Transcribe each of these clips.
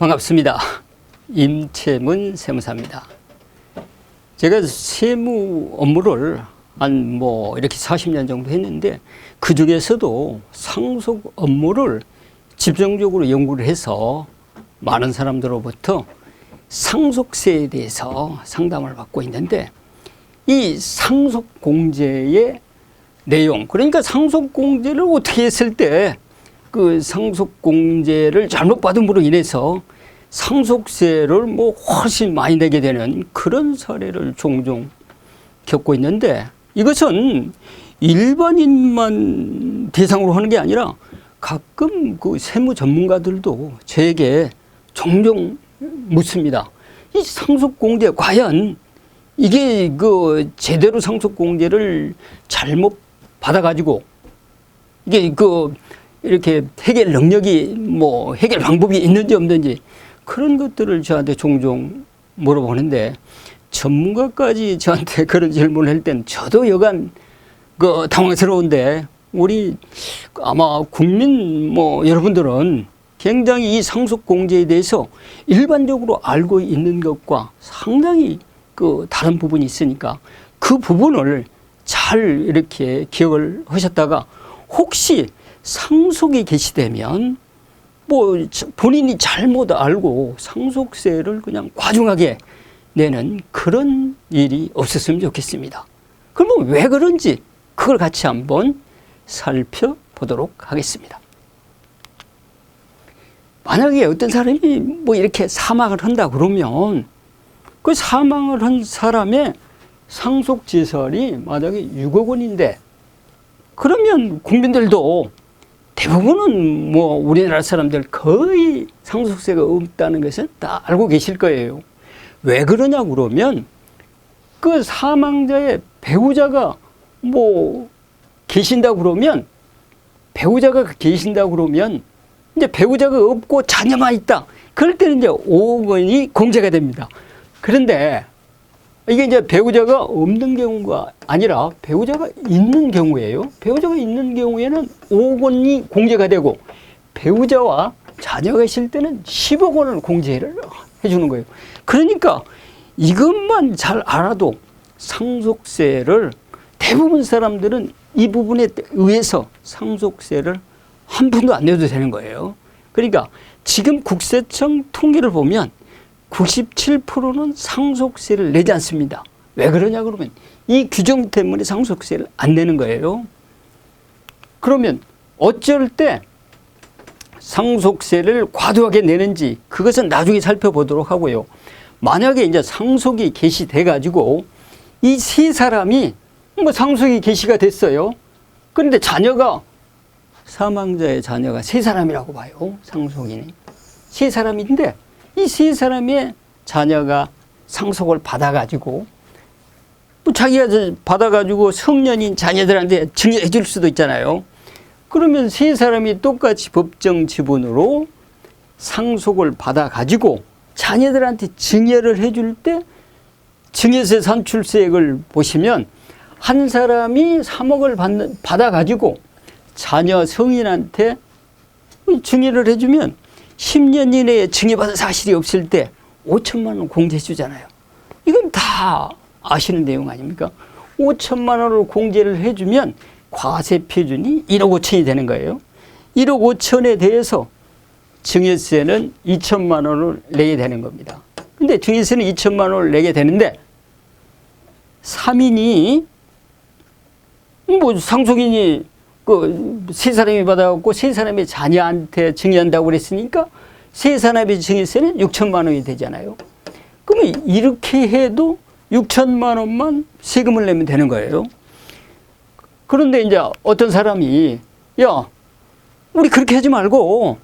반갑습니다. 임채문 세무사입니다. 제가 세무 업무를 한 이렇게 40년 정도 했는데, 그 중에서도 상속 업무를 집중적으로 연구를 해서 많은 사람들로부터 상속세에 대해서 상담을 받고 있는데, 이 상속공제의 내용, 그러니까 상속공제를 어떻게 했을 때 그 상속공제를 잘못 받음으로 인해서 상속세를 훨씬 많이 내게 되는 그런 사례를 종종 겪고 있는데, 이것은 일반인만 대상으로 하는 게 아니라 가끔 그 세무 전문가들도 저에게 종종 묻습니다. 이 상속공제 과연 이게 제대로 상속공제를 잘못 받아가지고 이게 이렇게 해결 능력이 해결 방법이 있는지 없는지 그런 것들을 저한테 종종 물어보는데, 전문가까지 저한테 그런 질문을 할 땐 저도 여간 당황스러운데, 우리 아마 국민 여러분들은 굉장히 이 상속공제에 대해서 일반적으로 알고 있는 것과 상당히 다른 부분이 있으니까 그 부분을 잘 이렇게 기억을 하셨다가, 혹시 상속이 개시되면 본인이 잘못 알고 상속세를 그냥 과중하게 내는 그런 일이 없었으면 좋겠습니다. 그러면 왜 그런지 그걸 같이 한번 살펴보도록 하겠습니다. 만약에 어떤 사람이 이렇게 사망을 한다 그러면, 그 사망을 한 사람의 상속재산이 만약에 6억 원인데, 그러면 국민들도 대부분은 우리나라 사람들 거의 상속세가 없다는 것은 다 알고 계실 거예요. 왜 그러냐 그러면, 그 사망자의 배우자가 계신다 그러면, 이제 배우자가 없고 자녀만 있다. 그럴 때는 이제 5억 원이 공제가 됩니다. 그런데 이게 이제 배우자가 없는 경우가 아니라 배우자가 있는 경우예요. 배우자가 있는 경우에는 5억 원이 공제가 되고, 배우자와 자녀가 있을 때는 10억 원을 공제를 해주는 거예요. 그러니까 이것만 잘 알아도 상속세를, 대부분 사람들은 이 부분에 의해서 상속세를 한 푼도 안 내도 되는 거예요. 그러니까 지금 국세청 통계를 보면 97%는 상속세를 내지 않습니다. 왜 그러냐 그러면 이 규정 때문에 상속세를 안 내는 거예요. 그러면 어쩔 때 상속세를 과도하게 내는지 그것은 나중에 살펴보도록 하고요. 만약에 이제 상속이 개시돼 가지고 이 세 사람이 상속이 개시가 됐어요. 그런데 사망자의 자녀가 세 사람이라고 봐요. 상속인이 세 사람인데, 이 세 사람의 자녀가 상속을 받아가지고 자기가 받아가지고 성년인 자녀들한테 증여해 줄 수도 있잖아요. 그러면 세 사람이 똑같이 법정 지분으로 상속을 받아가지고 자녀들한테 증여를 해줄 때 증여세 산출세액을 보시면, 한 사람이 3억을 받아가지고 자녀 성인한테 증여를 해주면 10년 이내에 증여받은 사실이 없을 때 5천만 원 공제해 주잖아요. 이건 다 아시는 내용 아닙니까? 5천만 원을 공제를 해주면 과세 표준이 1억 5천이 되는 거예요. 1억 5천에 대해서 증여세는 2천만 원을 내게 되는 겁니다. 근데 증여세는 2천만 원을 내게 되는데, 3인이 상속인이 세 사람이 받아갖고 세 사람의 자녀한테 증여한다고 그랬으니까 세 사람의 증여세는 6천만 원이 되잖아요. 그러면 이렇게 해도 6천만 원만 세금을 내면 되는 거예요. 그런데 이제 어떤 사람이, 야, 우리 그렇게 하지 말고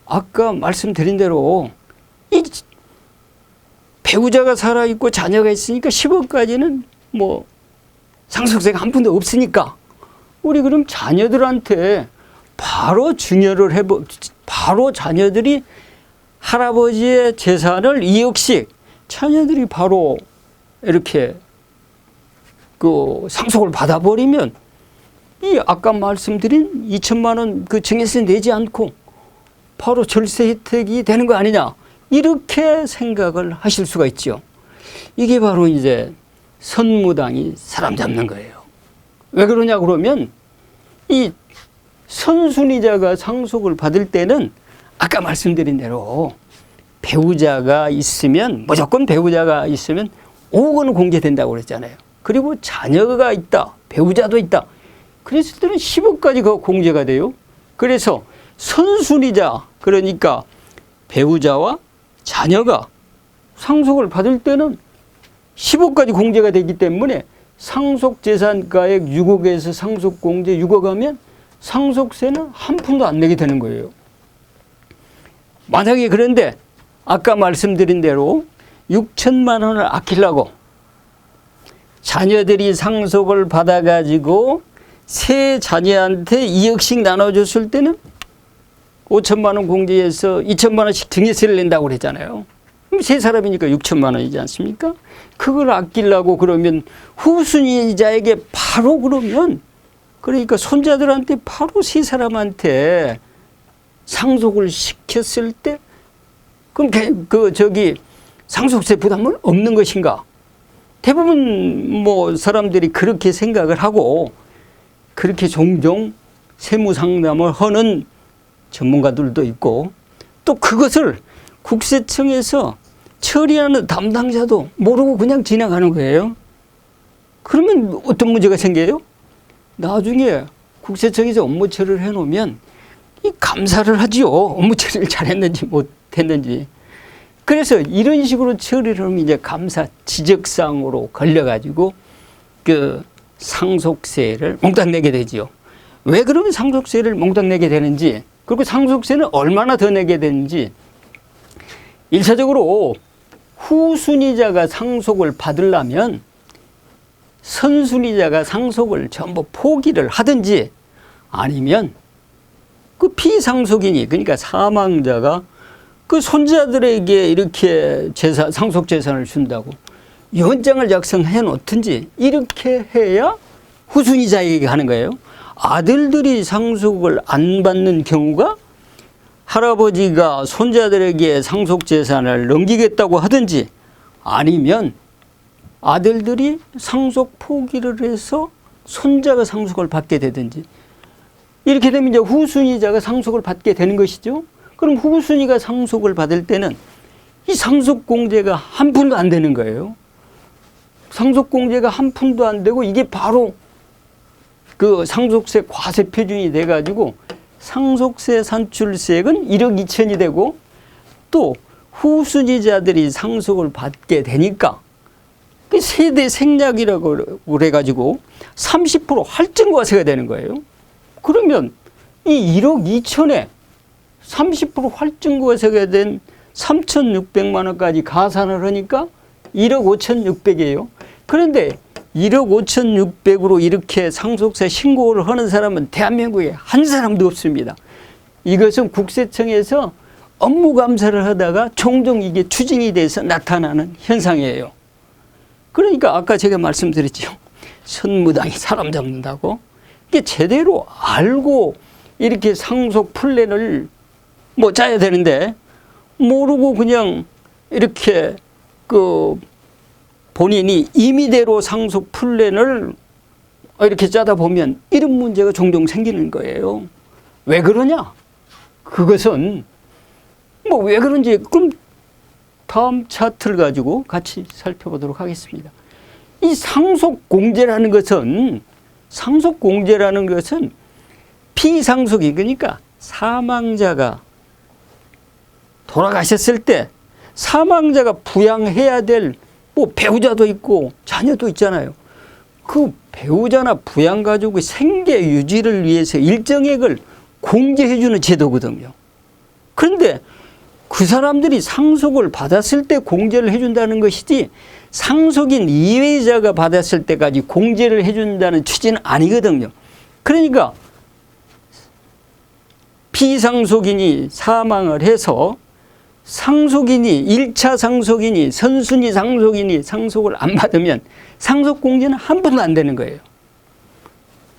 아까 말씀드린 대로 이 배우자가 살아있고 자녀가 있으니까 10억까지는 상속세가 한 푼도 없으니까 우리 그럼 자녀들한테 바로 증여를 바로 자녀들이 할아버지의 재산을 2억씩 자녀들이 바로 이렇게 상속을 받아버리면, 이 아까 말씀드린 2천만 원 증여세 내지 않고 바로 절세 혜택이 되는 거 아니냐. 이렇게 생각을 하실 수가 있죠. 이게 바로 이제 선무당이 사람 잡는 거예요. 왜 그러냐 그러면 이 선순위자가 상속을 받을 때는 아까 말씀드린 대로 배우자가 있으면 무조건 배우자가 있으면 5억 원은 공제된다고 그랬잖아요. 그리고 자녀가 있다. 배우자도 있다. 그랬을 때는 10억까지 공제가 돼요. 그래서 선순위자 그러니까 배우자와 자녀가 상속을 받을 때는 10억까지 공제가 되기 때문에 상속재산가액 6억에서 상속공제 6억 하면 상속세는 한 푼도 안 내게 되는 거예요. 만약에 그런데 아까 말씀드린 대로 6천만 원을 아끼려고 자녀들이 상속을 받아가지고 세 자녀한테 2억씩 나눠줬을 때는 5천만 원 공제해서 2천만 원씩 증여세를 낸다고 그랬잖아요. 그럼 세 사람이니까 6천만 원이지 않습니까? 그걸 아끼려고 그러면 후순위자에게 바로 그러면 그러니까 손자들한테 바로 세 사람한테 상속을 시켰을 때 그럼 상속세 부담은 없는 것인가? 대부분 사람들이 그렇게 생각을 하고 그렇게 종종 세무 상담을 하는 전문가들도 있고 또 그것을 국세청에서 처리하는 담당자도 모르고 그냥 지나가는 거예요. 그러면 어떤 문제가 생겨요? 나중에 국세청에서 업무 처리를 해놓으면 이 감사를 하지요. 업무 처리를 잘했는지 못했는지. 그래서 이런 식으로 처리를 하면 이제 감사 지적사항으로 걸려가지고 그 상속세를 몽땅 내게 되지요. 왜 그러면 상속세를 몽땅 내게 되는지 그리고 상속세는 얼마나 더 내게 되는지 1차적으로 후순위자가 상속을 받으려면 선순위자가 상속을 전부 포기를 하든지 아니면 그 피상속인이 그러니까 사망자가 그 손자들에게 이렇게 상속재산을 준다고 유언장을 작성해 놓든지 이렇게 해야 후순위자에게 하는 거예요. 아들들이 상속을 안 받는 경우가 할아버지가 손자들에게 상속재산을 넘기겠다고 하든지 아니면 아들들이 상속 포기를 해서 손자가 상속을 받게 되든지 이렇게 되면 이제 후순위자가 상속을 받게 되는 것이죠. 그럼 후순위가 상속을 받을 때는 이 상속공제가 한 푼도 안 되는 거예요. 상속공제가 한 푼도 안 되고 이게 바로 그 상속세 과세 표준이 돼가지고 상속세 산출세액은 1억 2천이 되고 또 후순위자들이 상속을 받게 되니까 그 세대 생략이라고 그래가지고 30% 할증과세가 되는 거예요. 그러면 이 1억 2천에 30% 할증과세가 된 3,600만 원까지 가산을 하니까 1억 5,600이에요. 그런데 1억 5,600으로 이렇게 상속세 신고를 하는 사람은 대한민국에 한 사람도 없습니다. 이것은 국세청에서 업무 감사를 하다가 종종 이게 추징이 돼서 나타나는 현상이에요. 그러니까 아까 제가 말씀드렸죠. 선무당이 사람 잡는다고. 이게 제대로 알고 이렇게 상속 플랜을 짜야 되는데 모르고 그냥 이렇게 본인이 임의대로 상속 플랜을 이렇게 짜다 보면 이런 문제가 종종 생기는 거예요. 왜 그러냐? 그것은 왜 그런지 그럼 다음 차트를 가지고 같이 살펴보도록 하겠습니다. 이 상속공제라는 것은 피상속이 그러니까 사망자가 돌아가셨을 때 사망자가 부양해야 될 배우자도 있고 자녀도 있잖아요. 그 배우자나 부양가족의 생계 유지를 위해서 일정액을 공제해 주는 제도거든요. 그런데 그 사람들이 상속을 받았을 때 공제를 해준다는 것이지 상속인 이외자가 받았을 때까지 공제를 해준다는 취지는 아니거든요. 그러니까 피상속인이 사망을 해서 상속인이 1차 상속인이 선순위 상속인이 상속을 안 받으면 상속공제는 한 푼도 안 되는 거예요.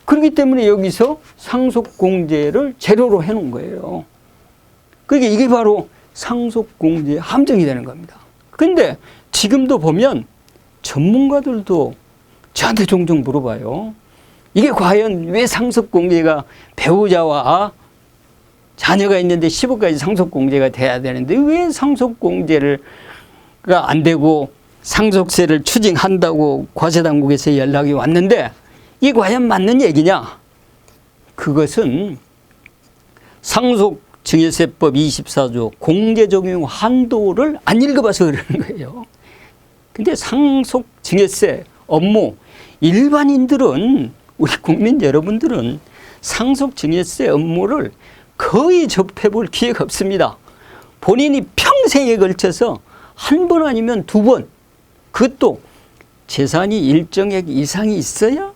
그렇기 때문에 여기서 상속공제를 제로로 해놓은 거예요. 그러니까 이게 바로 상속공제의 함정이 되는 겁니다. 근데 지금도 보면 전문가들도 저한테 종종 물어봐요. 이게 과연 왜 상속공제가 배우자와 자녀가 있는데 10억까지 상속공제가 돼야 되는데 왜 상속공제가 안 되고 상속세를 추징한다고 과세당국에서 연락이 왔는데 이게 과연 맞는 얘기냐? 그것은 상속증여세법 24조 공제 적용 한도를 안 읽어봐서 그러는 거예요. 근데 상속증여세 업무 일반인들은 우리 국민 여러분들은 상속증여세 업무를 거의 접해볼 기회가 없습니다. 본인이 평생에 걸쳐서 한 번 아니면 두 번, 그것도 재산이 일정액 이상이 있어야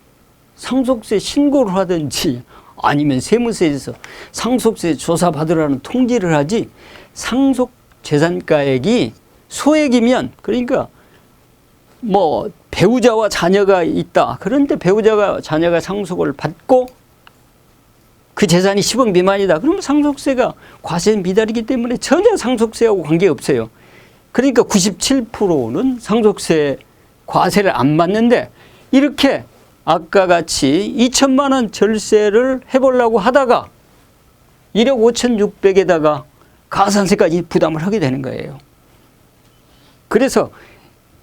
상속세 신고를 하든지 아니면 세무서에서 상속세 조사받으라는 통지를 하지, 상속재산가액이 소액이면, 그러니까 뭐 배우자와 자녀가 있다. 그런데 배우자가 자녀가 상속을 받고 그 재산이 10억 미만이다. 그러면 상속세가 과세 미달이기 때문에 전혀 상속세하고 관계없어요. 그러니까 97%는 상속세 과세를 안 받는데, 이렇게 아까 같이 2천만 원 절세를 해보려고 하다가 1억 5,600에다가 가산세까지 부담을 하게 되는 거예요. 그래서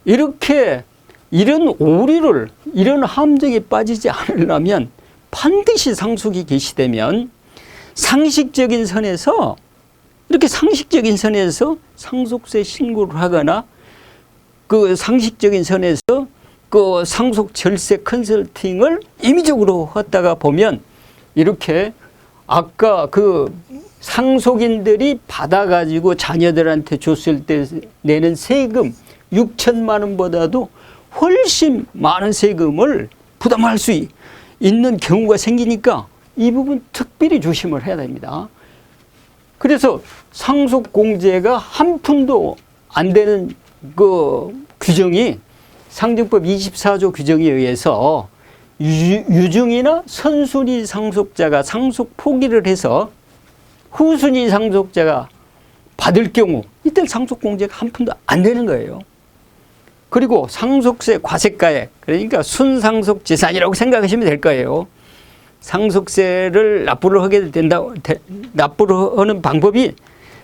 이렇게 이런 오류를, 이런 함정에 빠지지 않으려면 반드시 상속이 개시되면 상식적인 선에서, 이렇게 상식적인 선에서 상속세 신고를 하거나 그 상식적인 선에서 그 상속 절세 컨설팅을 임의적으로 했다가 보면, 이렇게 아까 그 상속인들이 받아가지고 자녀들한테 줬을 때 내는 세금 6천만 원보다도 훨씬 많은 세금을 부담할 수 있는 경우가 생기니까 이 부분 특별히 조심을 해야 됩니다. 그래서 상속공제가 한 푼도 안 되는 그 규정이 상정법 24조 규정에 의해서 유증이나 선순위 상속자가 상속 포기를 해서 후순위 상속자가 받을 경우, 이때 상속공제가 한 푼도 안 되는 거예요. 그리고 상속세 과세가액, 그러니까 순상속 재산이라고 생각하시면 될 거예요. 상속세를 납부를 하게 된다고, 납부를 하는 방법이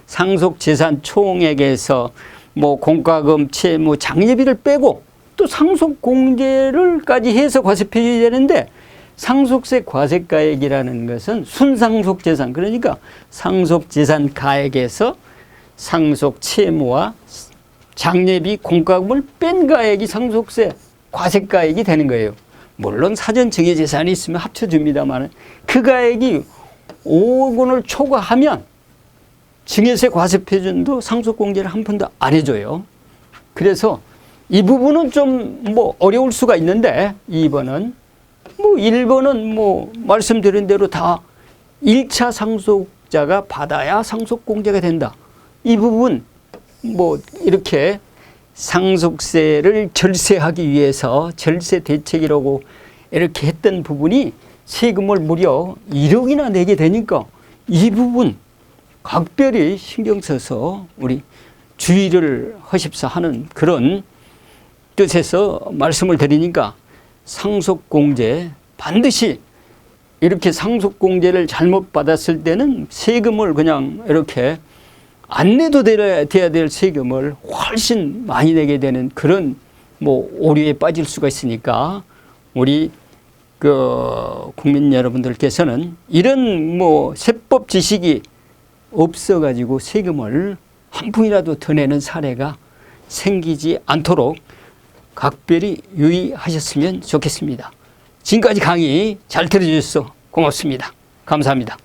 상속 재산 총액에서 뭐 공과금, 채무, 장려비를 빼고 또 상속 공제를까지 해서 과세 표준이 되는데, 상속세 과세가액이라는 것은 순상속 재산, 그러니까 상속 재산 가액에서 상속 채무와 장려비, 공과금을 뺀 가액이 상속세 과세가액이 되는 거예요. 물론 사전 증여 재산이 있으면 합쳐줍니다만 그 가액이 5억 원을 초과하면 증여세 과세 표준도 상속공제를 한 푼도 안 해줘요. 그래서 이 부분은 좀 뭐 어려울 수가 있는데, 2번은 뭐 1번은 뭐 말씀드린 대로 다 1차 상속자가 받아야 상속공제가 된다. 이 부분 뭐 이렇게 상속세를 절세하기 위해서 절세 대책이라고 이렇게 했던 부분이 세금을 무려 1억이나 내게 되니까 이 부분 각별히 신경 써서 우리 주의를 하십사 하는 그런 뜻에서 말씀을 드리니까, 상속공제 반드시 이렇게 상속공제를 잘못 받았을 때는 세금을 그냥 이렇게 안 내도 돼야 될 세금을 훨씬 많이 내게 되는 그런 뭐 오류에 빠질 수가 있으니까, 우리 그 국민 여러분들께서는 이런 뭐 세법 지식이 없어 가지고 세금을 한 푼이라도 더 내는 사례가 생기지 않도록 각별히 유의하셨으면 좋겠습니다. 지금까지 강의 잘 들어주셔서 고맙습니다. 감사합니다.